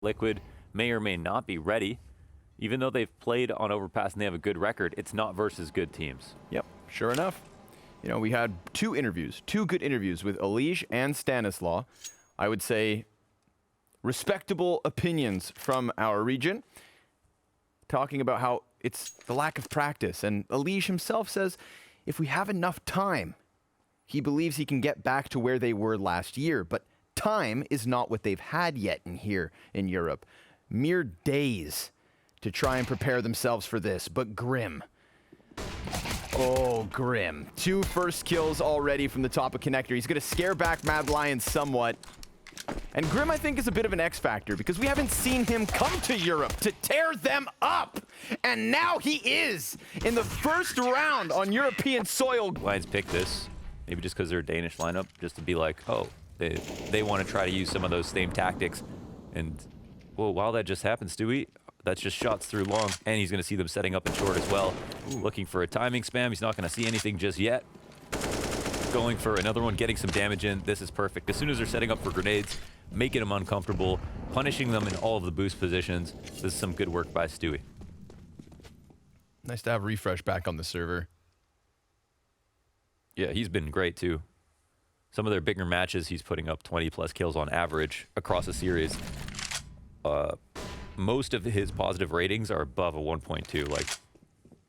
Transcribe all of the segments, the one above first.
Liquid may or may not be ready. Even though they've played on Overpass and they have a good record, it's not versus good teams. Yep, sure enough. You know, we had two good interviews with EliGE and Stanislaw. I would say respectable opinions from our region, talking about how it's the lack of practice. And EliGE himself says if we have enough time, he believes he can get back to where they were last year. But time is not what they've had yet here in Europe. Mere days to try and prepare themselves for this, but Grim. Oh, Grim. 2 first kills already from the top of Connector. He's going to scare back Mad Lions somewhat. And Grim, I think, is a bit of an X factor because we haven't seen him come to Europe to tear them up. And now he is in the first round on European soil. Lions pick this, maybe just because they're a Danish lineup, just to be like, oh, they want to try to use some of those same tactics. And, well, while that just happens, Stewie, that's just shots through long, and he's going to see them setting up in short as well. Looking for a timing spam. He's not going to see anything just yet. Going for another one, getting some damage in. This is perfect. As soon as they're setting up for grenades, making them uncomfortable, punishing them in all of the boost positions. This is some good work by Stewie. Nice to have refrezh back on the server. Yeah, he's been great too. Some of their bigger matches, he's putting up 20+ kills on average across a series. Most of his positive ratings are above a 1.2. Like,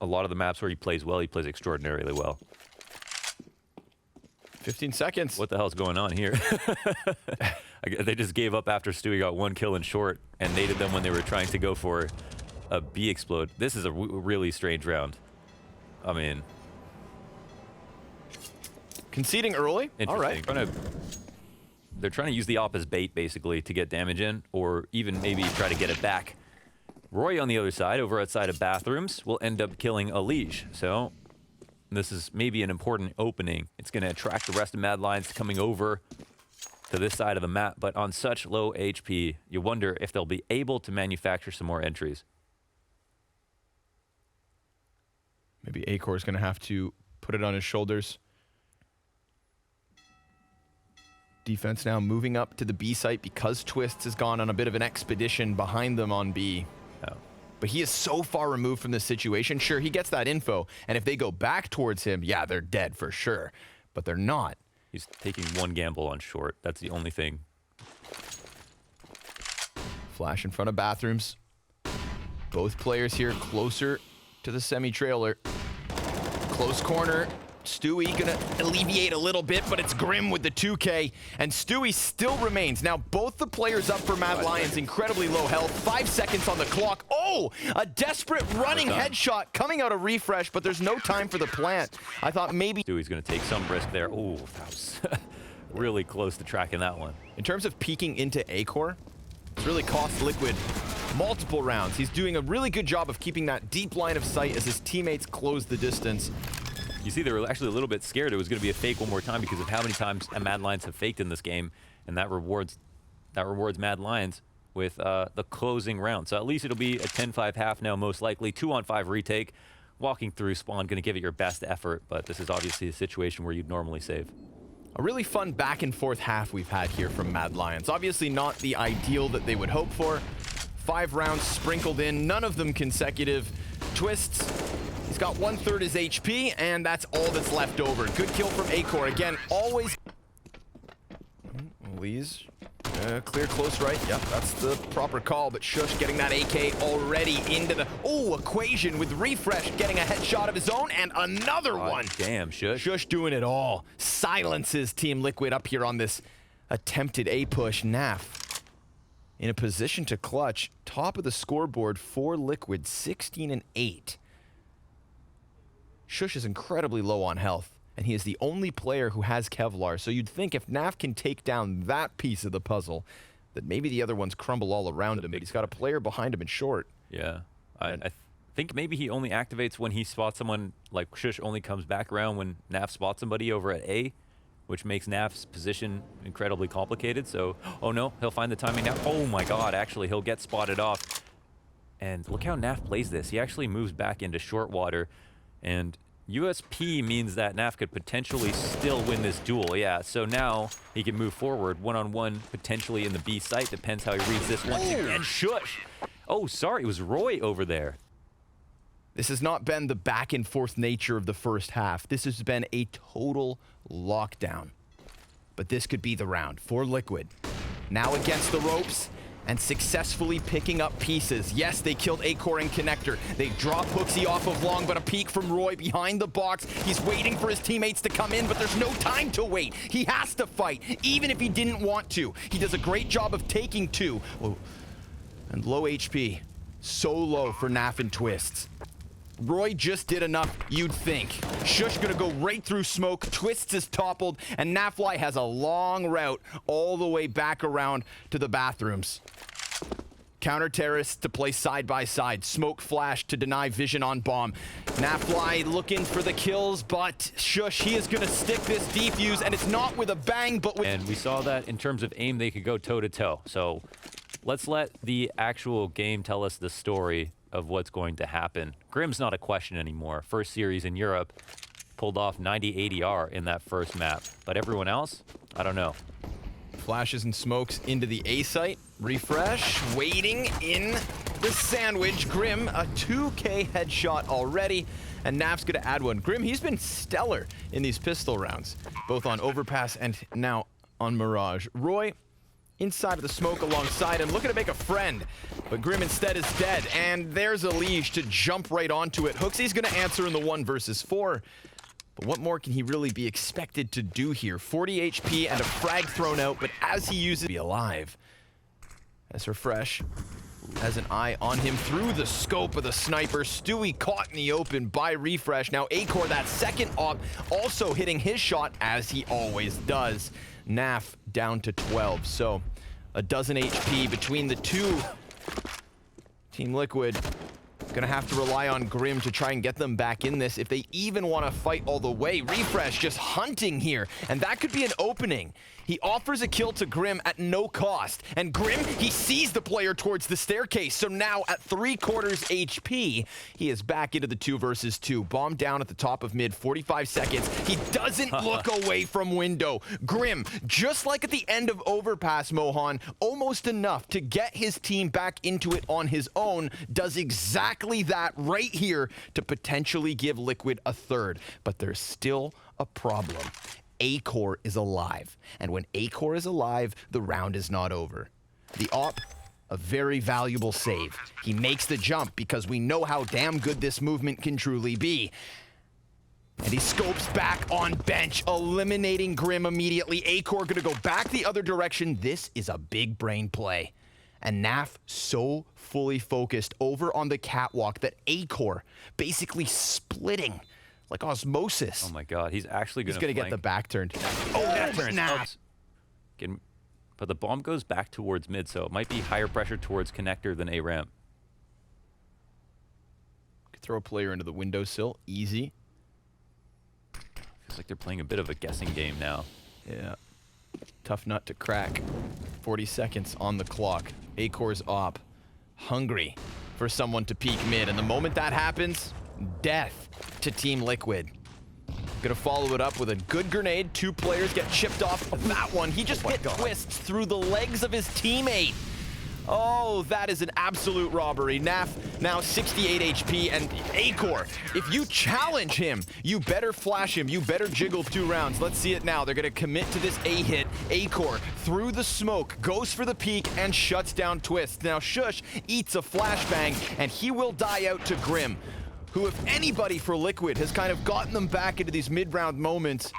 a lot of the maps where he plays well, he plays extraordinarily well. 15 seconds. What the hell's going on here? They just gave up after Stewie got 1 kill in short and naded them when they were trying to go for a B explode. This is a really strange round. I mean... Conceding early? All right. They're trying to use the op as bait, basically, to get damage in, or even maybe try to get it back. roeJ on the other side, over outside of bathrooms, will end up killing EliGE. So this is maybe an important opening. It's going to attract the rest of Mad Lions coming over to this side of the map, but on such low HP, you wonder if they'll be able to manufacture some more entries. Maybe acoR is going to have to put it on his shoulders. Defense now moving up to the B site because Twistzz has gone on a bit of an expedition behind them on B. Oh. But he is so far removed from this situation. Sure, he gets that info, and if they go back towards him, yeah, they're dead for sure. But they're not. He's taking 1 gamble on short. That's the only thing. Flash in front of bathrooms. Both players here closer to the semi-trailer. Close corner. Stewie gonna alleviate a little bit, but it's Grim with the 2K, and Stewie still remains. Now both the players up for Mad Lions, incredibly low health, 5 seconds on the clock. Oh, a desperate running headshot coming out of refrezh, but there's no time for the plant. I thought maybe Stewie's gonna take some risk there. Oh, that was really close to tracking that one. In terms of peeking into acoR, it's really cost Liquid multiple rounds. He's doing a really good job of keeping that deep line of sight as his teammates close the distance. You see, they were actually a little bit scared it was going to be a fake one more time because of how many times Mad Lions have faked in this game, and that rewards Mad Lions with the closing round. So at least it'll be a 10-5 half now, most likely. 2-on-5 retake. Walking through spawn, going to give it your best effort, but this is obviously a situation where you'd normally save. A really fun back and forth half we've had here from Mad Lions. Obviously not the ideal that they would hope for. 5 rounds sprinkled in, none of them consecutive. Twistzz, he's got 1/3 his HP, and that's all that's left over. Good kill from acoR. Again, always... Lee's clear close right. Yep, that's the proper call, but sjuush getting that AK already into the... Oh, equation with refrezh getting a headshot of his own, and another one. Damn, sjuush. sjuush doing it all. Silences Team Liquid up here on this attempted A push. Naf in a position to clutch. Top of the scoreboard for Liquid, 16-8. sjuush is incredibly low on health, and he is the only player who has Kevlar. So you'd think if Naf can take down that piece of the puzzle, that maybe the other ones crumble all around him, but he's got a player behind him in short. Yeah. I think maybe he only activates when he spots someone, like sjuush only comes back around when Naf spots somebody over at A, which makes Naf's position incredibly complicated. So, oh no, he'll find the timing now. Oh my god, actually, he'll get spotted off. And look how Naf plays this. He actually moves back into short water, and USP means that Naf could potentially still win this duel. Yeah, so now he can move forward one-on-one, potentially in the B site. Depends how he reads this one. And sjuush. Oh, sorry, it was roeJ over there. This has not been the back and forth nature of the first half. This has been a total lockdown. But this could be the round for Liquid. Now against the ropes and successfully picking up pieces. Yes, they killed acoR and Connector. They drop HooXi off of long, but a peek from roeJ behind the box. He's waiting for his teammates to come in, but there's no time to wait. He has to fight, even if he didn't want to. He does a great job of taking two. Oh, and low HP. So low for Naf and Twistzz. roeJ just did enough, you'd think. sjuush gonna go right through smoke. Twistzz is toppled, and Nafly has a long route all the way back around to the bathrooms. Counter-terrorists to play side by side. Smoke flash to deny vision on bomb. Nafly looking for the kills, but sjuush, he is gonna stick this defuse, and it's not with a bang, but with... And we saw that in terms of aim, they could go toe-to-toe. So let's let the actual game tell us the story of what's going to happen. Grim's not a question anymore. First series in Europe, pulled off 90 ADR in that first map. But everyone else, I don't know. Flashes and smokes into the A site. refrezh, waiting in the sandwich. Grim, a 2K headshot already, and Naf's gonna add one. Grim, he's been stellar in these pistol rounds, both on Overpass and now on Mirage. roeJ, inside of the smoke alongside him, looking to make a friend, but Grim instead is dead, and there's EliGE to jump right onto it. HooXi's gonna answer in the 1 versus 4, but what more can he really be expected to do here? 40 HP and a frag thrown out, but as he uses be alive. As refrezh has an eye on him through the scope of the sniper. Stewie caught in the open by refrezh. Now acoR, that second op, also hitting his shot as he always does. Naf down to 12, so a dozen HP between the two. Team Liquid gonna have to rely on Grim to try and get them back in this if they even want to fight all the way. refrezh just hunting here, and that could be an opening. He offers a kill to Grim at no cost, and Grim, he sees the player towards the staircase, so now at 3/4 HP, he is back into the 2 versus 2. Bomb down at the top of mid, 45 seconds. He doesn't look away from window. Grim, just like at the end of Overpass, Mohan, almost enough to get his team back into it on his own, does exactly that right here to potentially give Liquid a third. But there's still a problem. acoR is alive, and when acoR is alive, the round is not over. The op, a very valuable save. He makes the jump because we know how damn good this movement can truly be. And he scopes back on bench, eliminating Grim immediately. acoR gonna go back the other direction. This is a big brain play. And Naf so fully focused over on the catwalk that acoR basically splitting like osmosis. Oh my god, he's actually gonna get the back turned. Oh, that turned. But the bomb goes back towards mid, so it might be higher pressure towards connector than A ramp. Could throw a player into the windowsill, easy. Feels like they're playing a bit of a guessing game now. Yeah, tough nut to crack. 40 seconds on the clock. acoR's op, hungry for someone to peek mid, and the moment that happens, death to Team Liquid. Gonna follow it up with a good grenade. 2 players get chipped off of that one. He just hit Twistzz through the legs of his teammate. Oh, that is an absolute robbery. Naf now 68 HP, and acoR, if you challenge him, you better flash him. You better jiggle 2 rounds. Let's see it now. They're gonna commit to this A hit. acoR through the smoke, goes for the peek, and shuts down Twistzz. Now sjuush eats a flashbang, and he will die out to Grim, who, if anybody for Liquid has kind of gotten them back into these mid-round moments,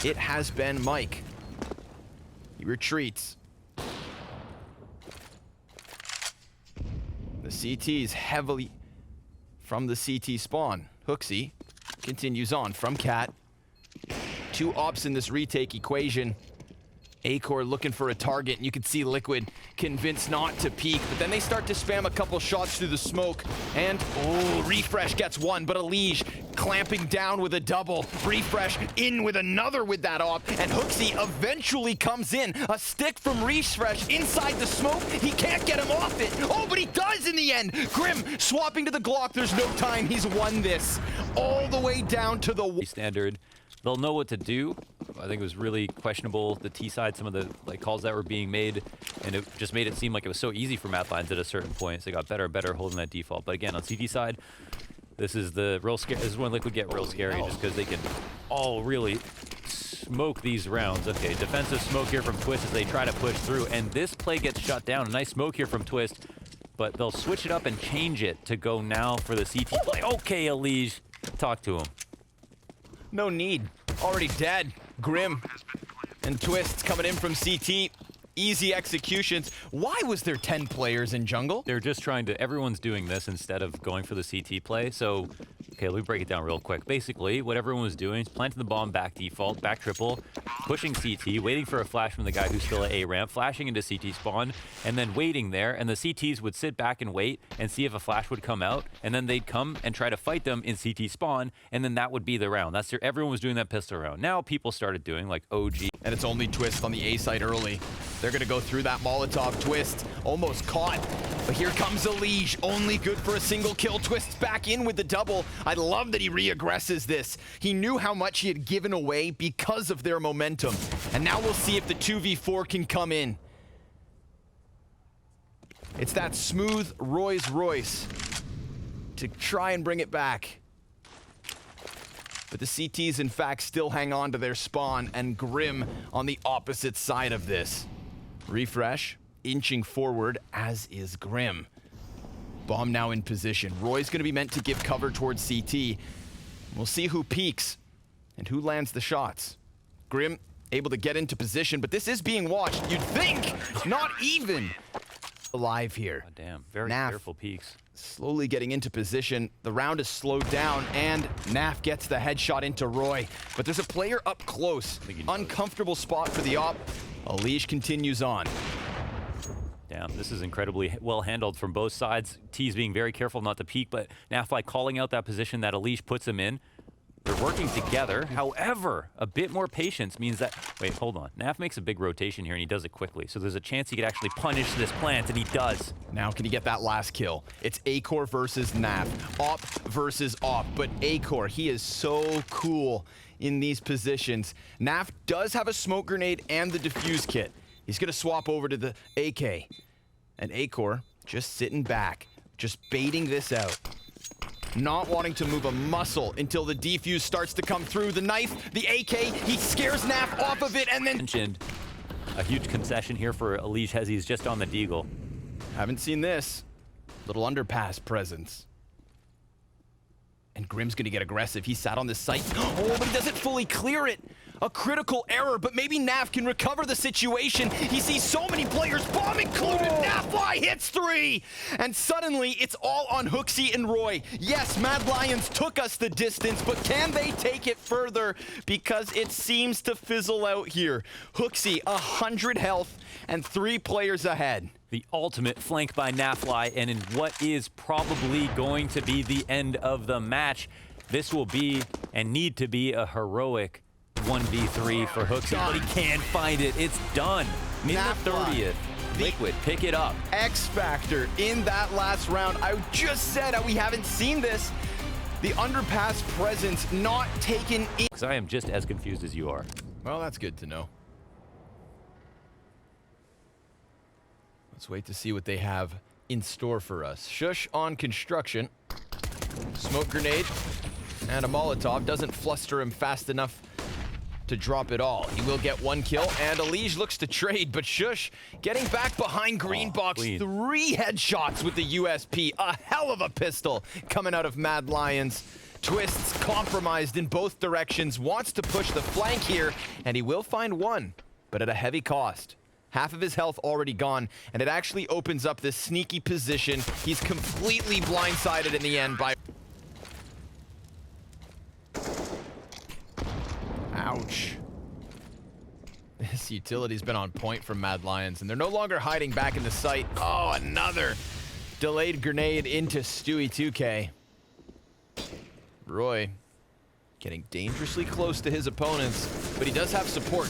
it has been Mike. He retreats. The CT's heavily from the CT spawn. HooXi continues on from Cat. 2 ops in this retake equation. acoR looking for a target, and you can see Liquid convinced not to peek, but then they start to spam a couple shots through the smoke, and oh, refrezh gets one, but EliGE clamping down with a double. refrezh in with another with that op, and HooXi eventually comes in. A stick from refrezh inside the smoke. He can't get him off it. Oh, but he does in the end. Grim swapping to the Glock. There's no time. He's won this all the way down to the standard. They'll know what to do. I think it was really questionable, the T side, some of the calls that were being made, and it just made it seem like it was so easy for Mad Lions at a certain point. So they got better and better holding that default. But again, on CT side, this is the real scary. This is when Liquid get real scary, just because they can all really smoke these rounds. Okay, defensive smoke here from Twistzz as they try to push through, and this play gets shut down. A nice smoke here from Twistzz, but they'll switch it up and change it to go now for the CT play. Okay, EliGE, talk to him. No need. Already dead. Grim and Twistzz coming in from CT. Easy executions. Why was there 10 players in jungle? They're just trying to, everyone's doing this instead of going for the CT play. So, okay, let me break it down real quick. Basically, what everyone was doing is planting the bomb back default, back triple, pushing CT, waiting for a flash from the guy who's still at A ramp, flashing into CT spawn, and then waiting there. And the CTs would sit back and wait and see if a flash would come out. And then they'd come and try to fight them in CT spawn. And then that would be the round. That's their, everyone was doing that pistol round. Now people started doing like OG. And it's only Twistzz on the A side early. They're going to go through that Molotov. Twistzz almost caught. But here comes EliGE. Only good for a single kill. Twistzz back in with the double. I love that he re-aggresses this. He knew how much he had given away because of their momentum. And now we'll see if the 2v4 can come in. It's that smooth Royce to try and bring it back. But the CTs, in fact, still hang on to their spawn, and Grim on the opposite side of this. Refrezh, inching forward, as is Grim. Bomb now in position. Roy's gonna be meant to give cover towards CT. We'll see who peeks and who lands the shots. Grim able to get into position, but this is being watched. You'd think, not even alive here. Oh, damn, very careful peeks. Slowly getting into position. The round is slowed down, and Naf gets the headshot into Roy. But there's a player up close. Uncomfortable spot for the op. EliGE continues on. Damn, this is incredibly well handled from both sides. T's being very careful not to peek, but Naf calling out that position that EliGE puts him in. They're working together. However, a bit more patience means that... Wait, hold on. Naf makes a big rotation here, and he does it quickly. So there's a chance he could actually punish this plant, and he does. Now, can he get that last kill? It's acoR versus Naf. Op versus op. But acoR, he is so cool in these positions. Naf does have a smoke grenade and the defuse kit. He's going to swap over to the AK. And acoR just sitting back, just baiting this out. Not wanting to move a muscle until the defuse starts to come through. The knife, the AK, he scares Naf off of it, and then... Mentioned a huge concession here for EliGE as he's just on the deagle. Haven't seen this. Little underpass presence. And Grim's gonna get aggressive. He sat on this site. Oh, but he doesn't fully clear it. A critical error, but maybe Naf can recover the situation. He sees so many players, bomb included. Nafly hits 3! And suddenly, it's all on HooXi and Roy. Yes, Mad Lions took us the distance, but can they take it further? Because it seems to fizzle out here. HooXi, 100 health, and 3 players ahead. The ultimate flank by Nafly, and in what is probably going to be the end of the match, this will be and need to be a heroic 1v3 for HooXi, but he can't find it. It's done. In the 30th. Liquid, pick it up. X Factor in that last round. I just said we haven't seen this. The underpass presence not taken in. Because I am just as confused as you are. Well, that's good to know. Let's wait to see what they have in store for us. sjuush on construction. Smoke grenade and a Molotov. Doesn't fluster him fast enough to drop it all. He will get 1 kill, and EliGE looks to trade, but sjuush getting back behind green box. Clean. 3 headshots with the USP. A hell of a pistol coming out of Mad Lions. Twistzz compromised in both directions, wants to push the flank here, and he will find 1, but at a heavy cost. Half of his health already gone, and it actually opens up this sneaky position. He's completely blindsided in the end by... Ouch. This utility's been on point from Mad Lions, and they're no longer hiding back in the site. Oh, another delayed grenade into Stewie2K. Roy getting dangerously close to his opponents. but he does have support.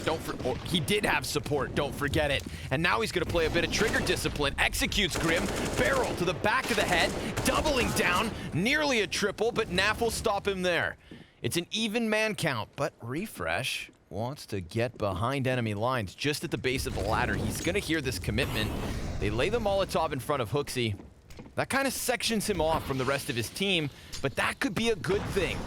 He did have support, don't forget it. And now he's gonna play a bit of trigger discipline. Executes Grim, barrel to the back of the head, doubling down, nearly a triple, but Naf will stop him there. It's an even man count, but refrezh wants to get behind enemy lines just at the base of the ladder. He's gonna hear this commitment. They lay the Molotov in front of HooXi. That kind of sections him off from the rest of his team, but that could be a good thing.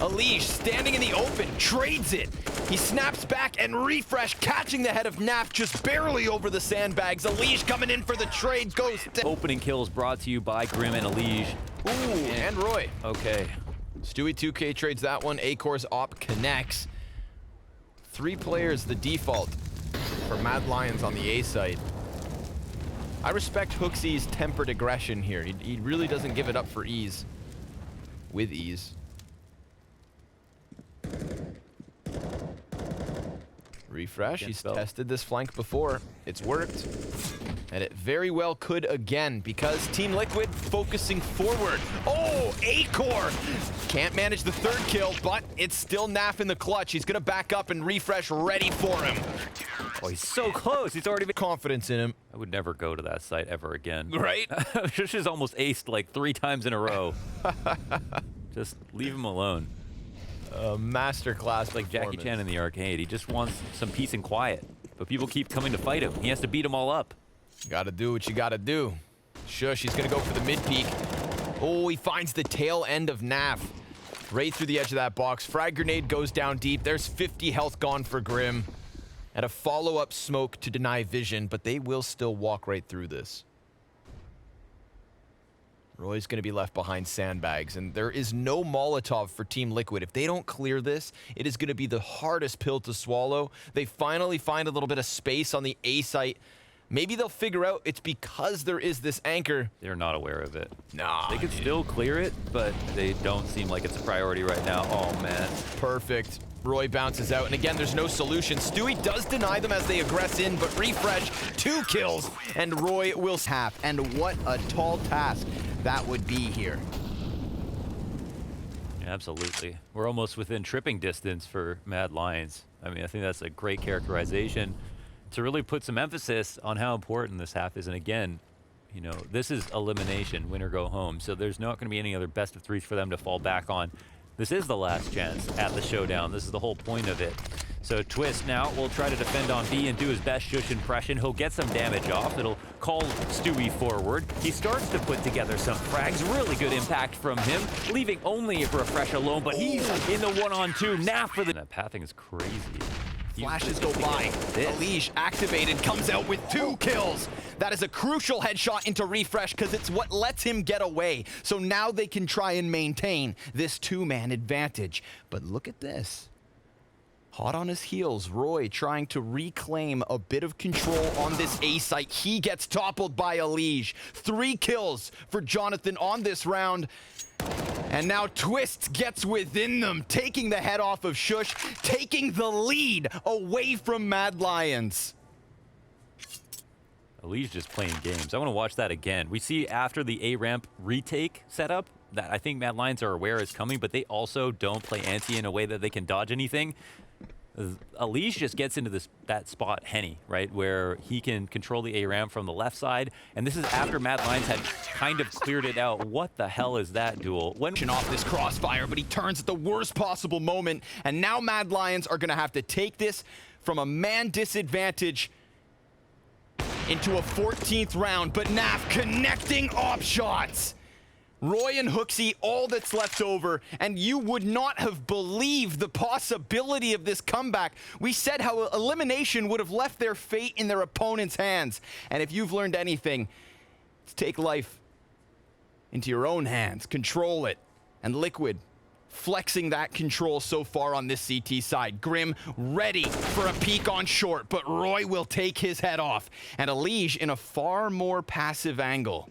EliGE standing in the open, trades it. He snaps back and refrezh, catching the head of Naf just barely over the sandbags. EliGE coming in for the trade, goes down. Opening kills brought to you by Grim and EliGE. Ooh, and roeJ. Okay. Stewie2K trades that one. acoR's op connects. 3 players the default for Mad Lions on the A site. I respect HooXi's tempered aggression here. He really doesn't give it up for ease. With ease. refrezh. He's tested this flank before. It's worked. And it very well could again, because Team Liquid focusing forward. Oh, acoR! Can't manage the third kill, but it's still Naf in the clutch. He's gonna back up and refrezh ready for him. Oh, he's so close. He's already been confidence in him. I would never go to that site ever again. Right? sjuush is almost aced like 3 times in a row. Just leave him alone. A masterclass like Jackie Chan in the arcade. He just wants some peace and quiet. But people keep coming to fight him. He has to beat them all up. You gotta do what you gotta do. sjuush, he's gonna go for the mid-peak. Oh, he finds the tail end of Naf. Right through the edge of that box. Frag grenade goes down deep. There's 50 health gone for Grim. And a follow-up smoke to deny vision, but they will still walk right through this. roeJ's going to be left behind sandbags, and there is no Molotov for Team Liquid. If they don't clear this, it is going to be the hardest pill to swallow. They finally find a little bit of space on the A site. Maybe they'll figure out it's because there is this anchor. They're not aware of it. Nah. They could still clear it, but they don't seem like it's a priority right now. Oh, man. Perfect. roeJ bounces out, and again, there's no solution. Stewie does deny them as they aggress in, but refrezh, 2 kills, and roeJ will half. And what a tall task that would be here. Yeah, absolutely. We're almost within tripping distance for Mad Lions. I mean, I think that's a great characterization to really put some emphasis on how important this half is. And again, you know, this is elimination, win or go home. So there's not going to be any other best of 3s for them to fall back on. This is the last chance at the showdown. This is the whole point of it. So Twistzz now will try to defend on B and do his best sjuush impression. He'll get some damage off. It'll call Stewie forward. He starts to put together some frags. Really good impact from him, leaving only refrezh alone, but he's in the 1-on-2. Naf for the... That pathing is crazy. Flashes go by. EliGE activated, comes out with 2 kills. That is a crucial headshot into refrezh because it's what lets him get away. So now they can try and maintain this 2-man advantage. But look at this. Hot on his heels, roeJ trying to reclaim a bit of control on this A site. He gets toppled by EliGE. 3 kills for Jonathan on this round. And now Twistzz gets within them, taking the head off of sjuush, taking the lead away from Mad Lions. EliGE just playing games. I want to watch that again. We see after the A-ramp retake setup that I think Mad Lions are aware is coming, but they also don't play anti in a way that they can dodge anything. EliGE just gets into that spot, Henny, right, where he can control the A-ramp from the left side, and this is after Mad Lions had kind of cleared it out. What the hell is that duel? When off this crossfire, but he turns at the worst possible moment, and now Mad Lions are going to have to take this from a man disadvantage into a 14th round, but Naf connecting op shots. roeJ and HooXi, all that's left over, and you would not have believed the possibility of this comeback. We said how elimination would have left their fate in their opponent's hands. And if you've learned anything, it's take life into your own hands, control it. And Liquid flexing that control so far on this CT side. Grim ready for a peek on short, but roeJ will take his head off. And EliGE in a far more passive angle.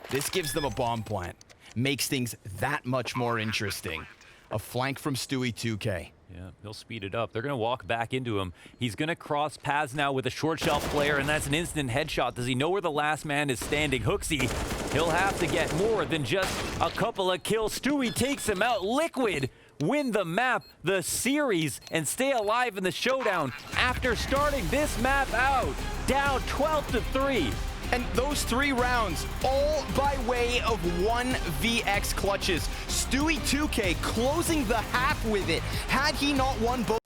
This gives them a bomb plant. Makes things that much more interesting. A flank from Stewie2K. Yeah, he'll speed it up. They're going to walk back into him. He's going to cross paths now with a short shelf player, and that's an instant headshot. Does he know where the last man is standing? HooXi, he'll have to get more than just a couple of kills. Stewie takes him out. Liquid win the map, the series, and stay alive in the showdown after starting this map out down 12-3. And those 3 rounds, all by way of 1vx clutches. Stewie2K closing the half with it. Had he not won both